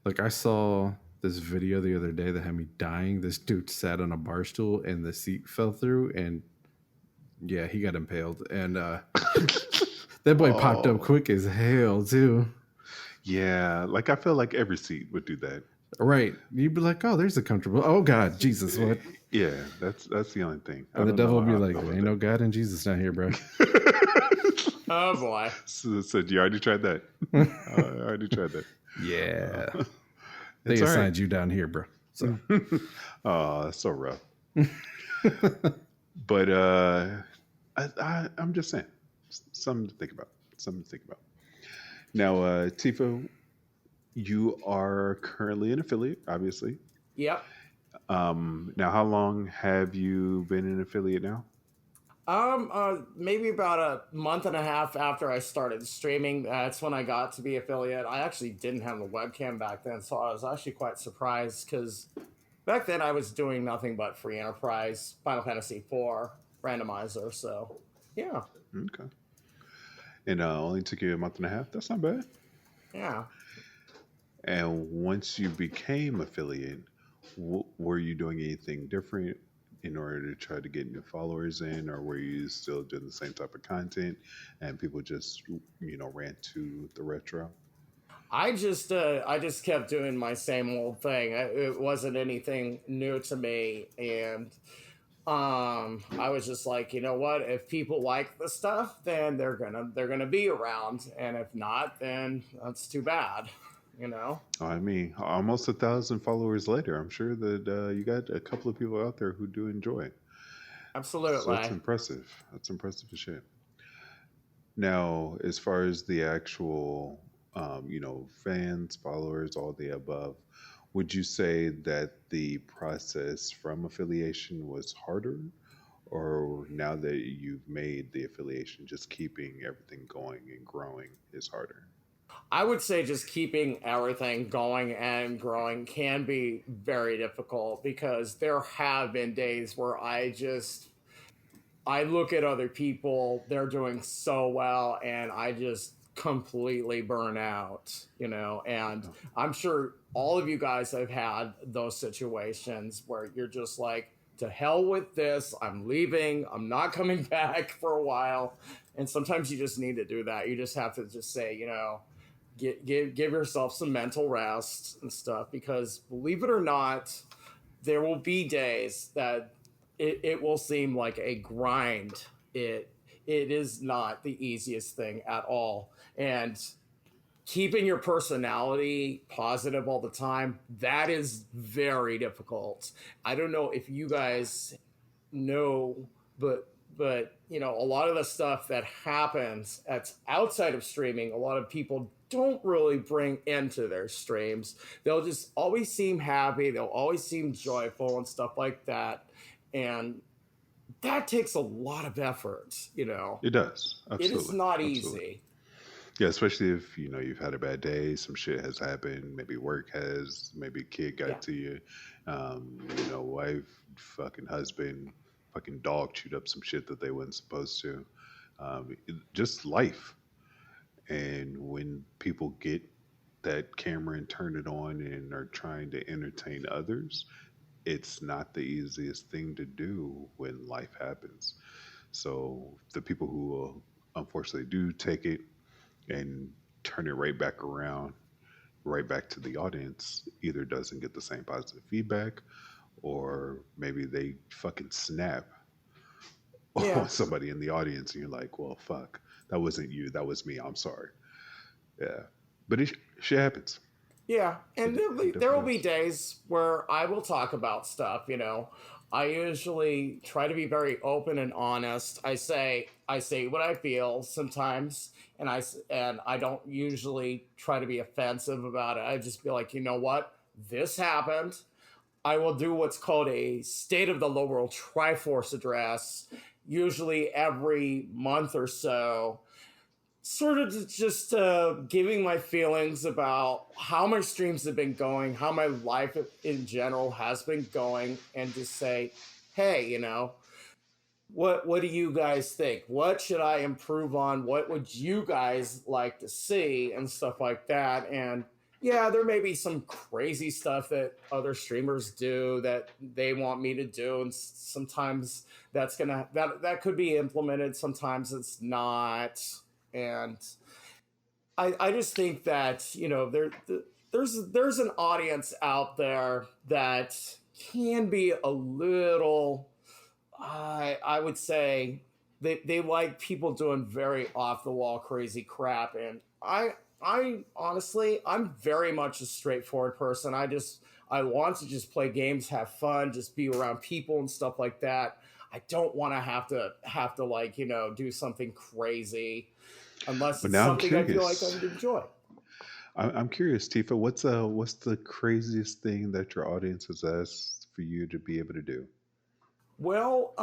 Like, I saw this video the other day that had me dying. This dude sat on a bar stool and the seat fell through, and yeah, he got impaled. And that boy popped up Oh. quick as hell, too. Yeah, like I feel like every seat would do that. Right. You'd be like, oh, there's a comfortable. Oh, God, Jesus, what? Yeah, that's the only thing. I And the don't devil know would be how I like, feel there about ain't no God and Jesus not here, bro. Oh, boy. So you already tried that? I already tried that. Yeah. They It's all right. assigned you down here, bro. So Oh, that's so rough. But I'm just saying, something to think about. Something to think about. Now, Tifa, you are currently an affiliate, obviously. Yep. Now, how long have you been an affiliate now? Maybe about a month and a half after I started streaming, that's when I got to be affiliate. I actually didn't have a webcam back then, so I was actually quite surprised because back then I was doing nothing but free enterprise, Final Fantasy IV randomizer. So, yeah, Okay. And only took you a month and a half. That's not bad. yeah. And once you became affiliate, were you doing anything different in order to try to get new followers in, or were you still doing the same type of content and people just ran to the retro? I just kept doing my same old thing. It wasn't anything new to me, and I was just like, you know what? If people like the stuff, then they're gonna be around, and if not, then that's too bad. You know. I mean, almost 1,000 followers later, I'm sure that you got a couple of people out there who do enjoy it. So Absolutely. that's impressive. That's impressive as shit. Now, as far as the actual, fans, followers, all the above, would you say that the process from affiliation was harder Or now that you've made the affiliation, just keeping everything going and growing is harder? I would say just keeping everything going and growing can be very difficult because there have been days where I look at other people, they're doing so well, and I just completely burn out, and Oh, I'm sure all of you guys have had those situations where you're just like, to hell with this, I'm leaving, I'm not coming back for a while. And sometimes you just need to do that. You just have to just say, give yourself some mental rest and stuff, because believe it or not, there will be days that it will seem like a grind. It is not the easiest thing at all. And keeping your personality positive all the time, that is very difficult. I don't know if you guys know, but a lot of the stuff that happens that's outside of streaming, a lot of people don't really bring into their streams. They'll just always seem happy, they'll always seem joyful and stuff like that. And that takes a lot of effort. it does. It is Absolutely. not Absolutely. easy. Yeah, especially if you've had a bad day, some shit has happened, maybe work has, maybe a kid Yeah. got to you, wife, fucking husband, fucking dog chewed up some shit that they weren't supposed to. Just life. And when people get that camera and turn it on and are trying to entertain others, it's not the easiest thing to do when life happens. So the people who unfortunately do take it and turn it right back around, right back to the audience, either doesn't get the same positive feedback, or maybe they fucking snap Yeah. on somebody in the audience and you're like, well, fuck, that wasn't you, that was me, I'm sorry. Yeah. But shit happens. Yeah, It, and it there will definitely be does. days where I will talk about stuff. I usually try to be very open and honest. I say what I feel sometimes, and I don't usually try to be offensive about it. I just be like, you know what, this happened. I will do what's called a State of the Low World Triforce address, usually every month or so, sort of just giving my feelings about how my streams have been going, how my life in general has been going, and just say, hey, what do you guys think? What should I improve on? What would you guys like to see and stuff like that? And yeah, there may be some crazy stuff that other streamers do that they want me to do, and sometimes that could be implemented. Sometimes it's not, and I just think that there's an audience out there that can be a little, I would say, they like people doing very off the wall crazy crap. And I honestly, I'm very much a straightforward person. I want to just play games, have fun, just be around people and stuff like that. I don't want to have to like, do something crazy unless But it's now I'm something I feel like I curious. would enjoy. I'm curious, Tifa. What's the craziest thing that your audience has asked for you to be able to do? Well,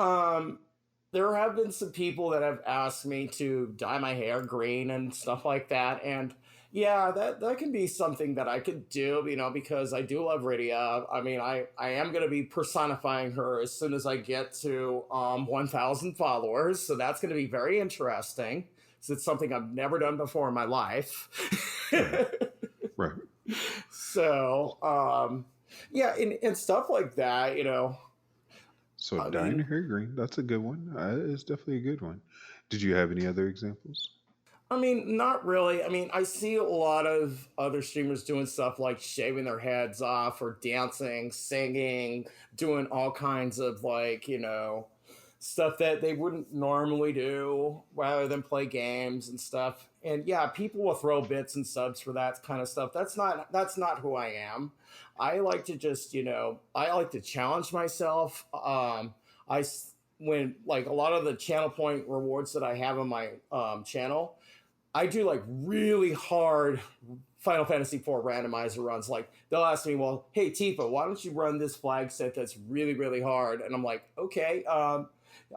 there have been some people that have asked me to dye my hair green and stuff like that, and yeah, that can be something that I could do, because I do love Rydia. I mean, I am going to be personifying her as soon as I get to 1,000 followers, so that's going to be very interesting. So it's something I've never done before in my life. Right, right. So, yeah, and stuff like that, So I dyeing mean, your hair green, that's a good one. It's definitely a good one. Did you have any other examples? not really. I mean, I see a lot of other streamers doing stuff like shaving their heads off or dancing, singing, doing all kinds of like, stuff that they wouldn't normally do rather than play games and stuff. And yeah, people will throw bits and subs for that kind of stuff. That's not who I am. I like to just, I like to challenge myself. I when like a lot of the channel point rewards that I have on my channel, I do like really hard Final Fantasy IV randomizer runs. Like they'll ask me, "Well, hey Tifa, why don't you run this flag set that's really really hard?" And I'm like, "Okay."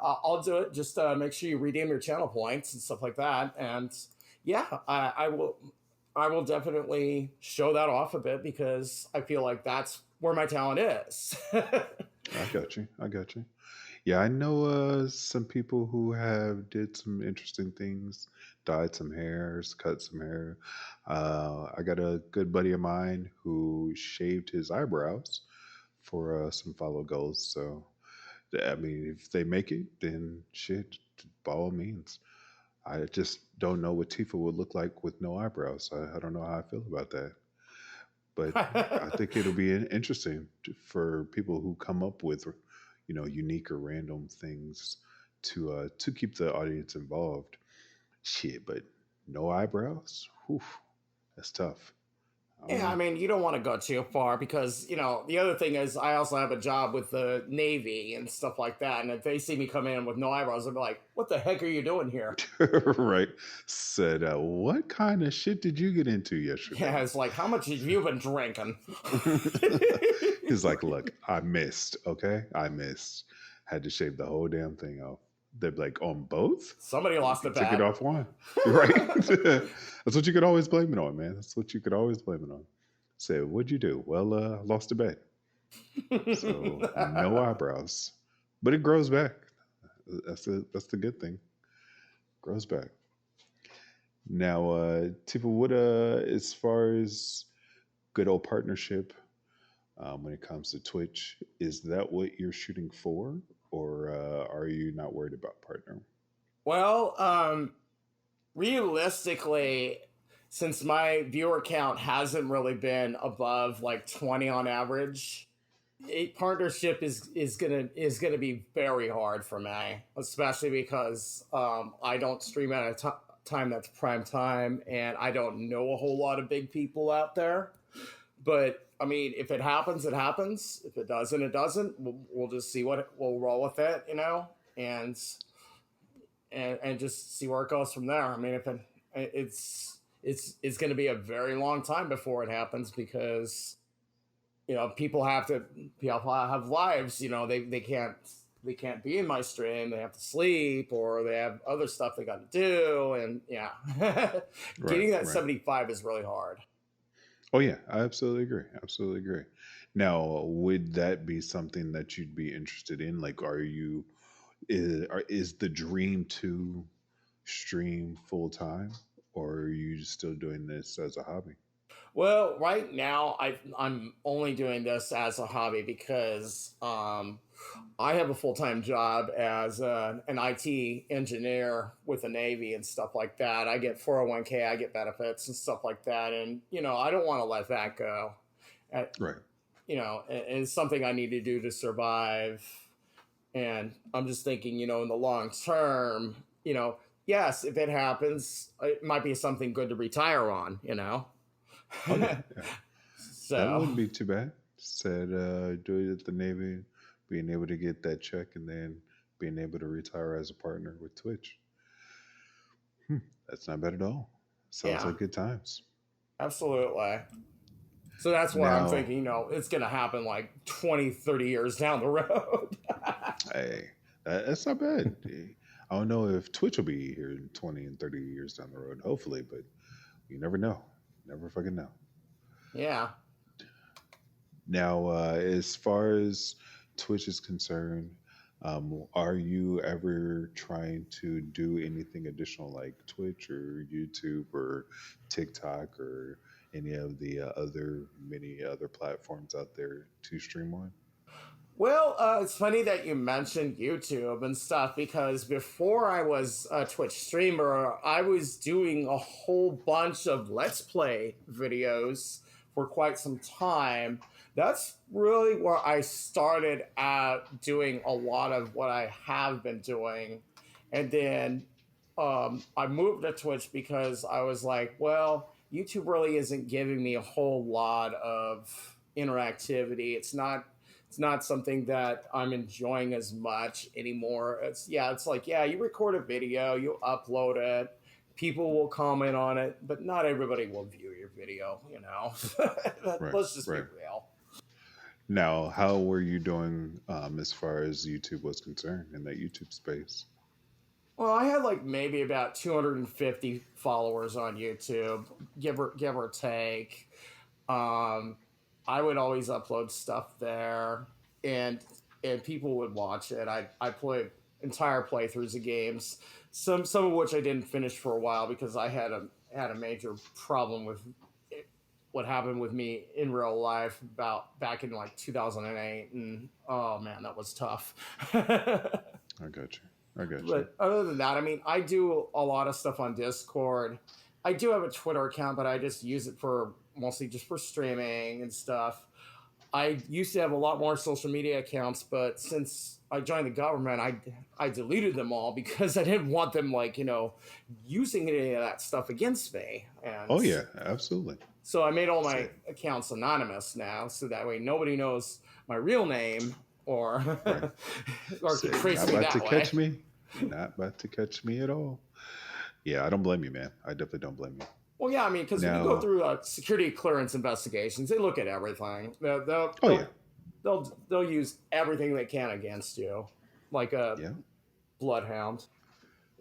I'll do it. Just make sure you redeem your channel points and stuff like that. And yeah, I will. I will definitely show that off a bit because I feel like that's where my talent is. I got you. I got you. Yeah, I know some people who have did some interesting things, dyed some hairs, cut some hair. I got a good buddy of mine who shaved his eyebrows for some follow goals. So, I mean, if they make it, then shit, by all means. I just don't know what Tifa would look like with no eyebrows. I don't know how I feel about that. But I think it'll be interesting for people who come up with, unique or random things to keep the audience involved. Shit, but no eyebrows, whew, that's tough. I don't Yeah, I know. mean, you don't want to go too far because, the other thing is I also have a job with the Navy and stuff like that. And if they see me come in with no eyebrows, they'll be like, what the heck are you doing here? Right? Said, what kind of shit did you get into Yeah, yesterday? it's like, how much have you been drinking? He's like, look, I missed. Okay, I missed. Had to shave the whole damn thing off. They're like, on both? Somebody You lost a took it bet. off one, right? That's what you could always blame it on, man. That's what you could always blame it on. Say, what'd you do? Well, I lost a bet, so no eyebrows, but it grows back. That's the good thing. Grows back. Now, Tifa, what as far as good old partnership when it comes to Twitch, is that what you're shooting for, or are you not worried about partner? Well, realistically, since my viewer count hasn't really been above like 20 on average, a partnership is gonna be very hard for me, especially because I don't stream at a time that's prime time, and I don't know a whole lot of big people out there. But I mean, if it happens, it happens. If it doesn't, it doesn't. We'll just see we'll roll with it, and and just see where it goes from there. I mean, if it's going to be a very long time before it happens because people have lives. They can't be in my stream. They have to sleep or they have other stuff they got to do, and yeah, Right, getting that right. 75 is really hard. Oh yeah, I absolutely agree. Absolutely agree. Now, would that be something that you'd be interested in? Like, is the dream to stream full time, or are you still doing this as a hobby? Well, right now I'm only doing this as a hobby because I have a full time job as an IT engineer with the Navy and stuff like that. I get 401k, I get benefits and stuff like that, and I don't want to let that go. Uh, Right. and it's something I need to do to survive. And I'm just thinking, in the long term, yes, if it happens, it might be something good to retire on. Oh yeah, yeah. That So wouldn't be too bad. Said do it at the Navy, being able to get that check, and then being able to retire as a partner with Twitch. Hmm, that's not bad at all. Sounds yeah, like good times. absolutely. So that's why I'm Now, thinking, it's going to happen like 20, 30 years down the road. hey, that's not bad. I don't know if Twitch will be here in 20 and 30 years down the road, hopefully, but you never know. Never fucking know. Yeah. Now, as far as Twitch is concerned, are you ever trying to do anything additional like Twitch or YouTube or TikTok or any of the many other platforms out there to stream on? Well, it's funny that you mentioned YouTube and stuff because before I was a Twitch streamer, I was doing a whole bunch of Let's Play videos for quite some time. That's really where I started out doing a lot of what I have been doing. And then I moved to Twitch because I was like, well, YouTube really isn't giving me a whole lot of interactivity. It's not something that I'm enjoying as much anymore. It's like, yeah, you record a video, you upload it, people will comment on it, but not everybody will view your video. Right, Let's just be right. real. Now, how were you doing as far as YouTube was concerned in that YouTube space? Well, I had like maybe about 250 followers on YouTube, give or take. Um, I would always upload stuff there, and and people would watch it. I played entire playthroughs of games, some of which I didn't finish for a while because I had a major problem with what happened with me in real life about back in like 2008, and oh man, that was tough. I got you. I got you. But other than that, I mean, I do a lot of stuff on Discord. I do have a Twitter account, but I just use it for mostly just for streaming and stuff. I used to have a lot more social media accounts, but since I joined the government, I deleted them all because I didn't want them like using any of that stuff against me. And Oh yeah, absolutely. so I made all my Same. accounts anonymous now, so that way nobody knows my real name or Right. or can Say, trace not me about to that way. catch me. Not about to catch me at all. Yeah, I don't blame you, man. I definitely don't blame you. Well, yeah, I mean, because when you go Now, through security clearance investigations, they look at everything. oh yeah, They'll use everything they can against you, like a yeah. bloodhound,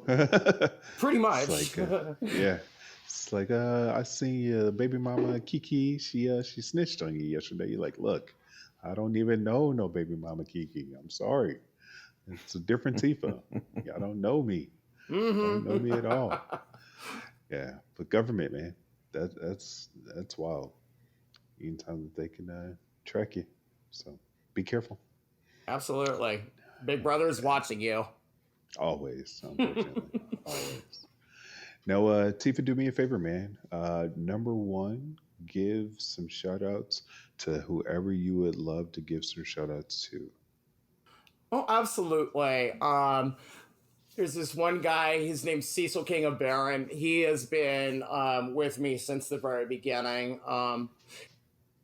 pretty It's much. like, yeah, it's like, I seen baby mama Kiki. She snitched on you yesterday. You're like, look, I don't even know no baby mama Kiki. I'm sorry, it's a different Tifa. Y'all don't know me. Don't know me at all. Yeah, but government, man, that's wild. Anytime that they can track you, so be careful. Absolutely, Big Brother's watching you. Always, unfortunately, always. Now, Tifa, do me a favor, man. Number one, give some shout outs to whoever you would love to give some shout outs to. Oh, absolutely. There's this one guy. His name's Cecil King of Baron. He has been with me since the very beginning.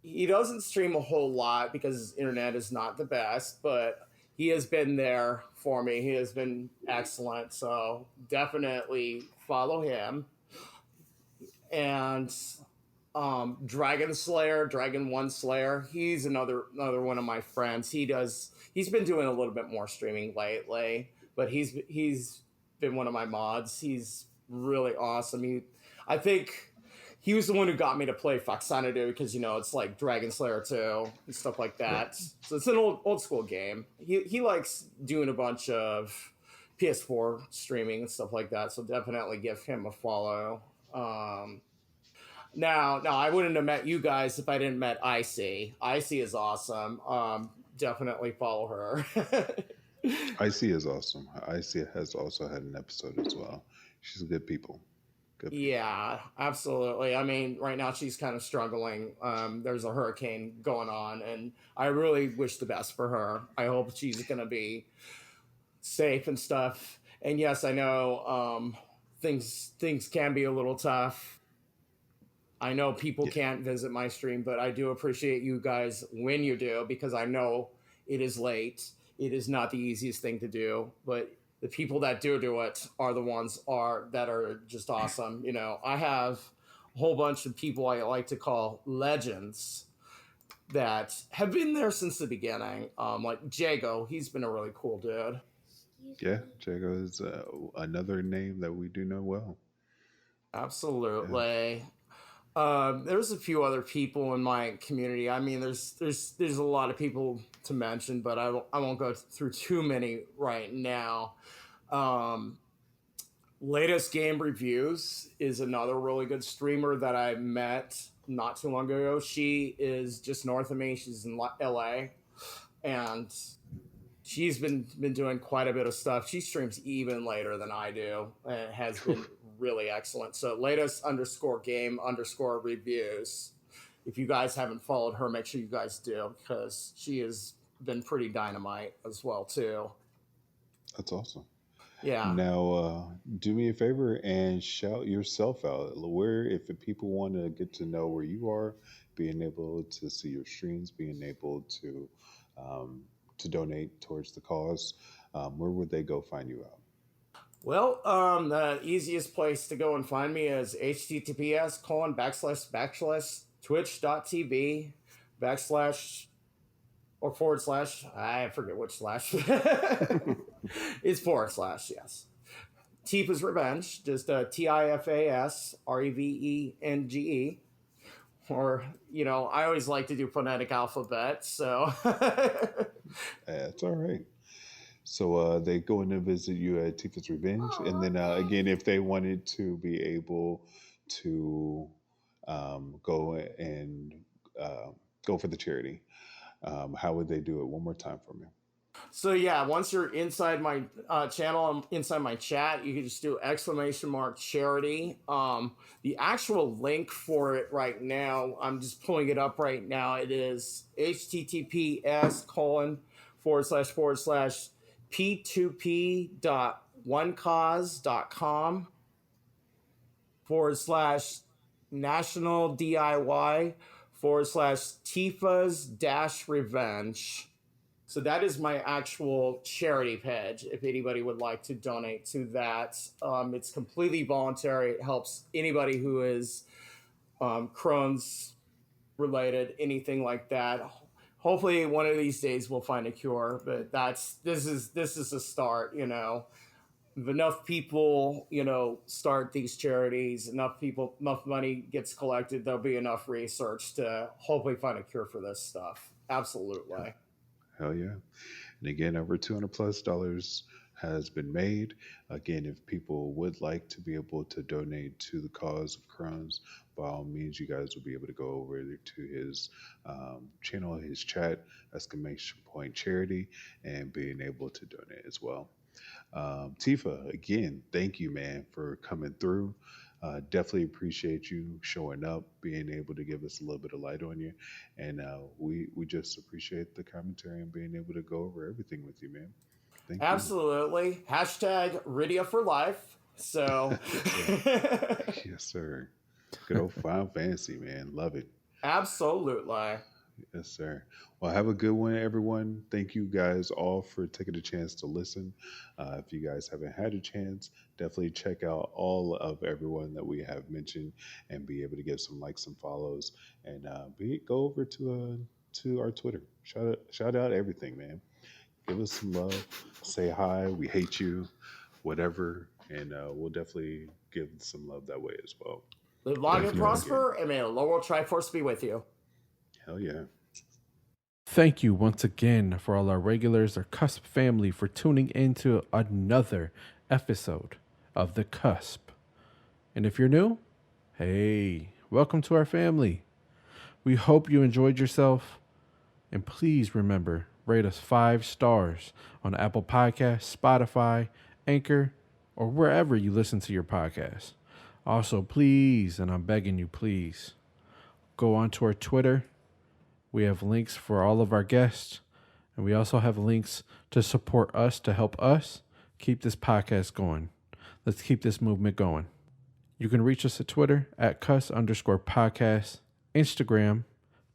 He doesn't stream a whole lot because his internet is not the best, but he has been there for me. He has been excellent. So definitely follow him. And Dragon Slayer, Dragon One Slayer, he's another one of my friends. He's been doing a little bit more streaming lately, but he's been one of my mods. He's really awesome. I think he was the one who got me to play Foxanadu because it's like Dragon Slayer 2 and stuff like Right. that. So it's an old school game. He likes doing a bunch of PS4 streaming and stuff like that. So definitely give him a follow. Now, I wouldn't have met you guys if I didn't met Icy. Icy is awesome. Definitely follow her. Icy is awesome. Icy has also had an episode as well. She's a good people. Good people. Yeah, absolutely. I mean, right now she's kind of struggling. There's a hurricane going on, and I really wish the best for her. I hope she's going to be safe and stuff. And yes, I know things can be a little tough. I know people Yeah. can't visit my stream, but I do appreciate you guys when you do because I know it is late. It is not the easiest thing to do, but the people that do it are the ones that are just awesome. I have a whole bunch of people I like to call legends that have been there since the beginning. Like Jago, he's been a really cool dude. Yeah, Jago is another name that we do know well. Yeah. Absolutely. There's a few other people in my community. I mean, there's a lot of people to mention, but I won't go through too many right now. Um, Latest Game Reviews is another really good streamer that I met not too long ago. She is just north of me. She's in LA, and she's been doing quite a bit of stuff. She streams even later than I do, and has been really excellent. So latest underscore game underscore reviews. If you guys haven't followed her, make sure you guys do because she has been pretty dynamite as well too. That's awesome. Yeah. Now, do me a favor and shout yourself out. Where, if the people want to get to know where you are, being able to see your streams, being able um, to donate towards the cause, where would they go find you out? Well, the easiest place to go and find me is https:// twitch.tv / or forward slash. I forget which slash. It's forward slash, yes. Tifa's Revenge, just TIFASREVENGE. Or, I always like to do phonetic alphabet, so. That's all right. So they go in and visit you at Tifa's Revenge, and then again, if they wanted to be able to go and uh, go for the charity, how would they do it? One more time for me. So yeah, once you're inside my channel, inside my chat, you can just do exclamation mark charity. The actual link for it right now, I'm just pulling it up right now. It is https colon forward slash p2p dot onecause.com forward slash national DIY forward slash Tifa's dash revenge. So that is my actual charity page. If anybody would like to donate to that, it's completely voluntary. It helps anybody who is Crohn's related, anything like that. Hopefully, one of these days we'll find a cure. But this is a start. If enough people, start these charities, enough money gets collected, there'll be enough research to hopefully find a cure for this stuff. Absolutely. Hell yeah. And again, over 200 plus dollars has been made. Again, if people would like to be able to donate to the cause of Crohn's, by all means, you guys will be able to go over to his channel, his chat, exclamation point charity, and being able to donate as well. Tifa, again, thank you, man, for coming through. Definitely appreciate you showing up, being able to give us a little bit of light on you, and we just appreciate the commentary and being able to go over everything with you, man. Thank you. Absolutely. Hashtag Rydia for life. So, Yes, sir. Yes, sir. Good old Final Fantasy, man. Love it. absolutely. Yes, sir. Well, have a good one, everyone. Thank you guys all for taking a chance to listen. If you guys haven't had a chance, definitely check out all of everyone that we have mentioned and be able to get some likes and follows. And go over to our Twitter. Shout out everything, man. Give us some love. Say hi. We hate you. Whatever. And we'll definitely give some love that way as well. Live long and Definitely. prosper, and may the Lord Triforce be with you. Hell yeah. Thank you once again for all our regulars, our Cusp family, for tuning into another episode of The Cusp. And if you're new, hey, welcome to our family. We hope you enjoyed yourself. And please remember, rate us 5 stars on Apple Podcasts, Spotify, Anchor, or wherever you listen to your podcasts. Also, please, and I'm begging you, please, go onto our Twitter. We have links for all of our guests, and we also have links to support us, to help us keep this podcast going. Let's keep this movement going. You can reach us at Twitter at @cus_podcast, Instagram,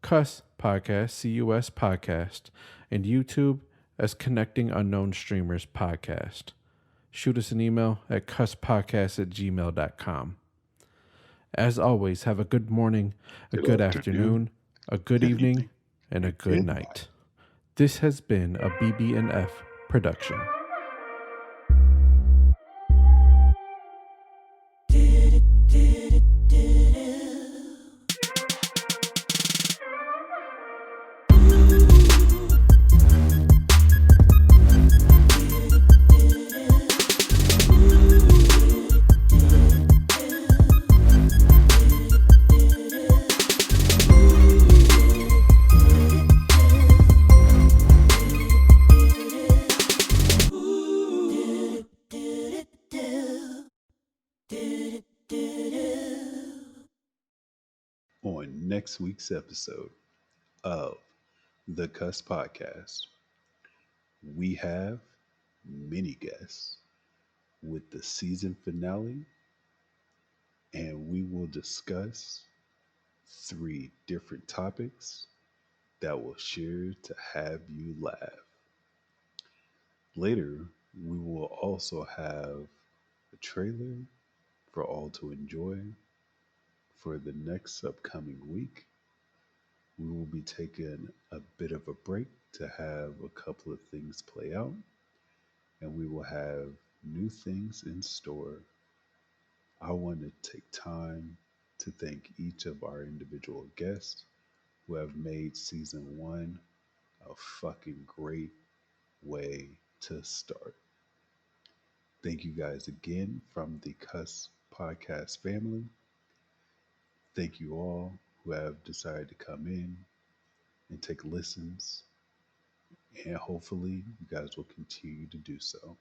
Cus Podcast, CUS Podcast, and YouTube as Connecting Unknown Streamers Podcast. Shoot us an email at cuspodcast@gmail.com. As always, have a good morning, a good afternoon, a good evening, and a good night. This has been a BB&F production. On next week's episode of the Cuss Podcast, we have many guests with the season finale, and we will discuss 3 different topics that will share to have you laugh. Later, we will also have a trailer for all to enjoy for the next upcoming week. We will be taking a bit of a break to have a couple of things play out, and we will have new things in store. I want to take time to thank each of our individual guests who have made season one a fucking great way to start. Thank you guys again from the Cuss Podcast family. Thank you all who have decided to come in and take listens, and hopefully you guys will continue to do so.